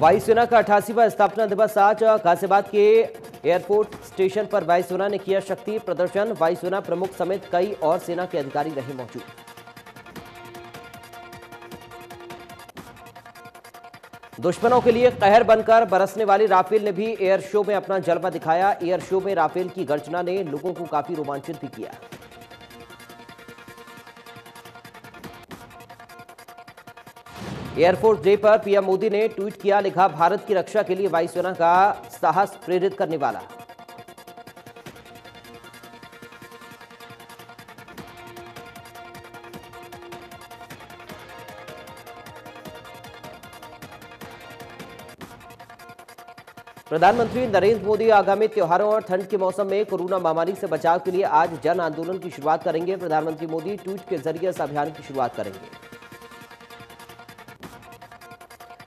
वायुसेना का 88वां स्थापना दिवस आज गाजियाबाद के एयरपोर्ट स्टेशन पर वायुसेना ने किया शक्ति प्रदर्शन। वायुसेना प्रमुख समेत कई और सेना के अधिकारी रहे मौजूद। दुश्मनों के लिए कहर बनकर बरसने वाली राफेल ने भी एयर शो में अपना जलवा दिखाया। एयर शो में राफेल की गर्जना ने लोगों को काफी रोमांचित भी किया। एयरफोर्स डे पर पीएम मोदी ने ट्वीट किया, लिखा, भारत की रक्षा के लिए वायुसेना का साहस प्रेरित करने वाला। प्रधानमंत्री नरेंद्र मोदी आगामी त्योहारों और ठंड के मौसम में कोरोना महामारी से बचाव के लिए आज जन आंदोलन की शुरुआत करेंगे। प्रधानमंत्री मोदी ट्वीट के जरिए इस अभियान की शुरुआत करेंगे।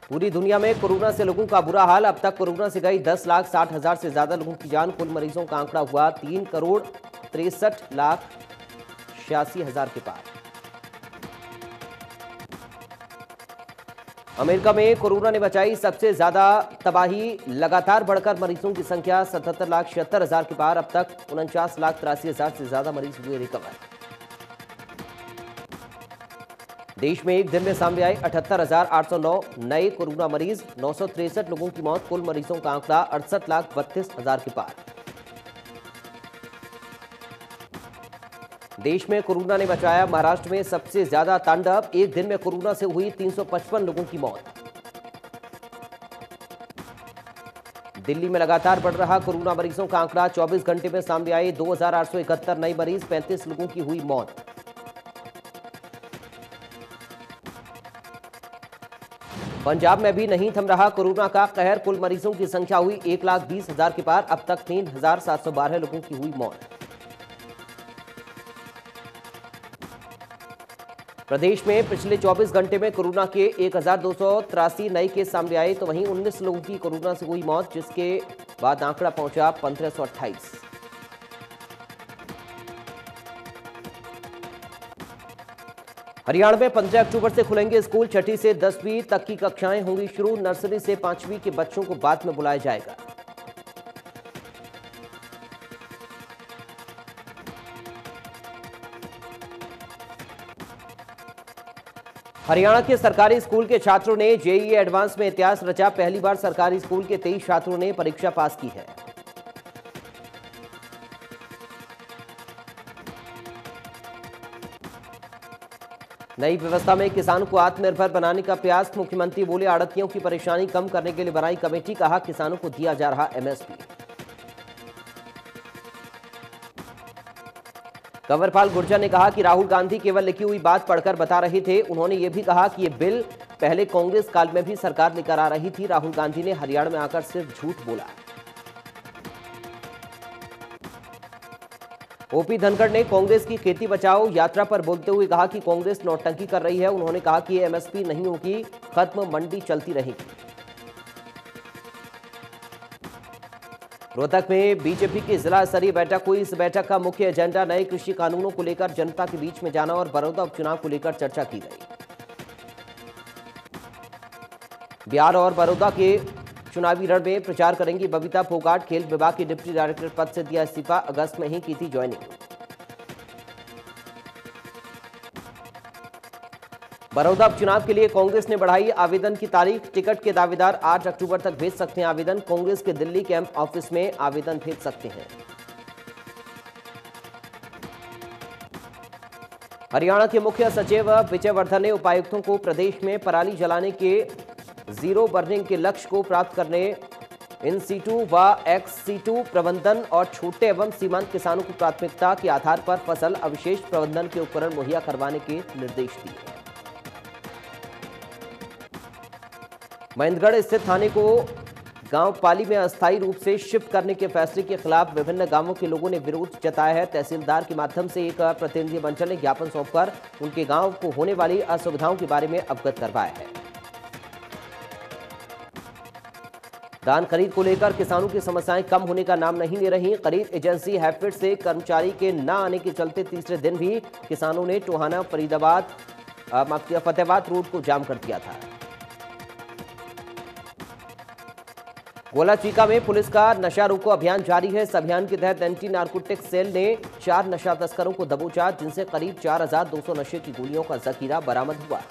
पूरी दुनिया में कोरोना से लोगों का बुरा हाल। अब तक कोरोना से गई 10,60,000 से ज्यादा लोगों की जान। कुल मरीजों का आंकड़ा हुआ 3,63,86,000 के पार। अमेरिका में कोरोना ने मचाई सबसे ज्यादा तबाही। लगातार बढ़कर मरीजों की संख्या 77,76,000 के पार। अब तक 49,83,000 से ज्यादा मरीज हुए रिकवर। देश में एक दिन में सामने आए 78,809 नए कोरोना मरीज। 963 लोगों की मौत। कुल मरीजों का आंकड़ा 68,32,000 के पार। देश में कोरोना ने मचाया महाराष्ट्र में सबसे ज्यादा तांडव। एक दिन में कोरोना से हुई 355 लोगों की मौत। दिल्ली में लगातार बढ़ रहा कोरोना मरीजों का आंकड़ा। 24 घंटे में सामने आए 2,871 नए मरीज। 35 लोगों की हुई मौत। पंजाब में भी नहीं थम रहा कोरोना का कहर। कुल मरीजों की संख्या हुई 1,20,000 के पार। अब तक 3,712 लोगों की हुई मौत। प्रदेश में पिछले 24 घंटे में कोरोना के 1,283 नए केस सामने आए, तो वहीं 19 लोगों की कोरोना से हुई मौत, जिसके बाद आंकड़ा पहुंचा 1528। हरियाणा में 15 अक्टूबर से खुलेंगे स्कूल। 6ठी से 10वीं तक की कक्षाएं होंगी शुरू। नर्सरी से 5वीं के बच्चों को बाद में बुलाया जाएगा। हरियाणा के सरकारी स्कूल के छात्रों ने जेईई एडवांस में इतिहास रचा। पहली बार सरकारी स्कूल के 23 छात्रों ने परीक्षा पास की है। नई व्यवस्था में किसानों को आत्मनिर्भर बनाने का प्रयास। मुख्यमंत्री बोले, आड़तियों की परेशानी कम करने के लिए बनाई कमेटी। कहा, किसानों को दिया जा रहा एमएसपी। कंवरपाल गुर्जर ने कहा कि राहुल गांधी केवल लिखी हुई बात पढ़कर बता रहे थे। उन्होंने यह भी कहा कि यह बिल पहले कांग्रेस काल में भी सरकार लेकर आ रही थी। राहुल गांधी ने हरियाणा में आकर सिर्फ झूठ बोला। ओपी धनखड़ ने कांग्रेस की खेती बचाओ यात्रा पर बोलते हुए कहा कि कांग्रेस नौटंकी कर रही है। उन्होंने कहा कि एमएसपी नहीं होगी, खत्म, मंडी चलती रहेगी। रोहतक में बीजेपी की जिला स्तरीय बैठक हुई। इस बैठक का मुख्य एजेंडा नए कृषि कानूनों को लेकर जनता के बीच में जाना और बड़ौदा उपचुनाव को लेकर चर्चा की गई। बिहार और बड़ौदा के चुनावी रण में प्रचार करेंगी बबीता फोगाट। खेल विभाग के डिप्टी डायरेक्टर पद से दिया इस्तीफा। अगस्त में ही की थी ज्वाइनिंग। बड़ौदा उपचुनाव के लिए कांग्रेस ने बढ़ाई आवेदन की तारीख। टिकट के दावेदार 8 अक्टूबर तक भेज सकते हैं आवेदन। कांग्रेस के दिल्ली कैंप ऑफिस में आवेदन भेज सकते हैं। हरियाणा के मुख्य सचिव विजय वर्धन ने उपायुक्तों को प्रदेश में पराली जलाने के जीरो बर्निंग के लक्ष्य को प्राप्त करने इन सीटू व एक्स सीटू प्रबंधन और छोटे एवं सीमांत किसानों को प्राथमिकता के आधार पर फसल अवशेष प्रबंधन के उपकरण मुहैया करवाने के निर्देश दिए। महेंद्रगढ़ स्थित थाने को गांव पाली में अस्थायी रूप से शिफ्ट करने के फैसले के खिलाफ विभिन्न गांवों के लोगों ने विरोध जताया है। तहसीलदार के माध्यम से एक प्रतिनिधिमंडल ने ज्ञापन सौंपकर उनके गांव को होने वाली असुविधाओं के बारे में अवगत करवाया है। धान खरीद को लेकर किसानों की समस्याएं कम होने का नाम नहीं ले रही। खरीद एजेंसी हैफेड से कर्मचारी के न आने के चलते तीसरे दिन भी किसानों ने टोहाना फतेहाबाद रोड को जाम कर दिया था। गोला चीका में पुलिस का नशा रोको अभियान जारी है। इस अभियान के तहत एंटी नारकोटिक्स सेल ने 4 नशा तस्करों को दबोचा, जिनसे करीब 4200 नशे की गोलियों का जखीरा बरामद हुआ।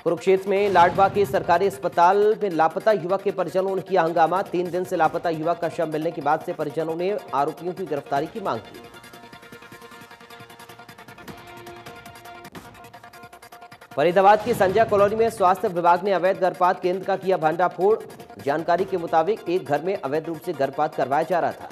कुरुक्षेत्र में लाडवा के सरकारी अस्पताल में लापता युवक के परिजनों ने किया हंगामा। 3 दिन से लापता युवक का शव मिलने के बाद से परिजनों ने आरोपियों की गिरफ्तारी की मांग की। फरीदाबाद की संजय कॉलोनी में स्वास्थ्य विभाग ने अवैध गर्भपात केंद्र का किया भंडाफोड़। जानकारी के मुताबिक एक घर में अवैध रूप से गर्भपात करवाया जा रहा था।